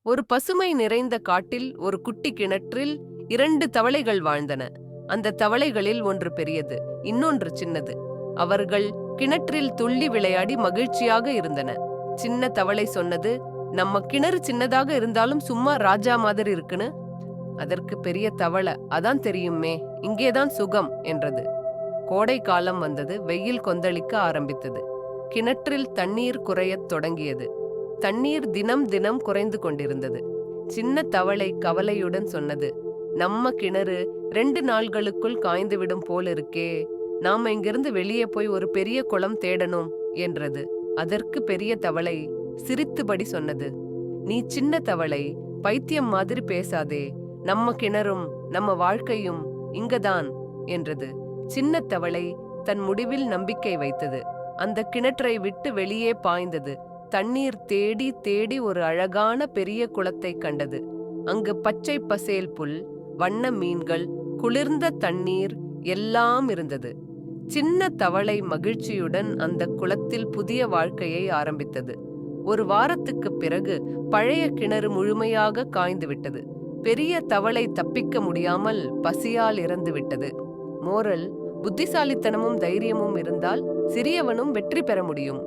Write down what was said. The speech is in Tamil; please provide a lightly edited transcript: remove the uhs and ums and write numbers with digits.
ஒரு பசுமை நிறைந்த காட்டில் ஒரு குட்டி கிணற்றில் 2 தவளைகள் வாழ்ந்தன. அந்த தவளைகளில் ஒன்று பெரியது, இன்னொன்று சின்னது. அவர்கள் கிணற்றில் துள்ளி விளையாடி மகிழ்ச்சியாக இருந்தன. சின்ன தவளை சொன்னது, நம்ம கிணறு சின்னதாக இருந்தாலும் சும்மா ராஜா மாதிரி இருக்குன்னு. அதற்கு பெரிய தவளை, அதான் தெரியுமே, இங்கேதான் சுகம் என்றது. கோடை காலம் வந்தது. வெயில் கொந்தளிக்க ஆரம்பித்தது. கிணற்றில் தண்ணீர் குறையத் தொடங்கியது. தண்ணீர் தினம் தினம் குறைந்து கொண்டிருந்தது. சின்ன தவளை கவலையுடன் சொன்னது, நம்ம கிணறு 2 நாள்களுக்குள் காய்ந்துவிடும் போலிருக்கே. நாம இங்கிருந்து வெளியே போய் ஒரு பெரிய குளம் தேடணும் என்றது. அதற்கு பெரிய தவளை சிரித்துபடி சொன்னது, நீ சின்ன தவளை, பைத்தியம் மாதிரி பேசாதே. நம்ம கிணறும் நம்ம வாழ்க்கையும் இங்கதான் என்றது. சின்ன தவளை தன் முடிவில் நம்பிக்கை வைத்தது. அந்த கிணற்றை விட்டு வெளியே பாய்ந்தது. தண்ணீர் தேடி தேடி ஒரு அழகான பெரிய குளத்தை கண்டது. அங்கு பச்சை பசேல் புல், வண்ண மீன்கள், குளிர்ந்த தண்ணீர் எல்லாம் இருந்தது. சின்ன தவளை மகிழ்ச்சியுடன் அந்த குளத்தில் புதிய வாழ்க்கையை ஆரம்பித்தது. ஒரு வாரத்துக்குப் பிறகு பழைய கிணறு முழுமையாக காய்ந்து விட்டது. பெரிய தவளை தப்பிக்க முடியாமல் பசியால் இறந்து விட்டது. மோரல்: புத்திசாலித்தனமும் தைரியமும் இருந்தால் சிறியவனும் வெற்றி பெற முடியும்.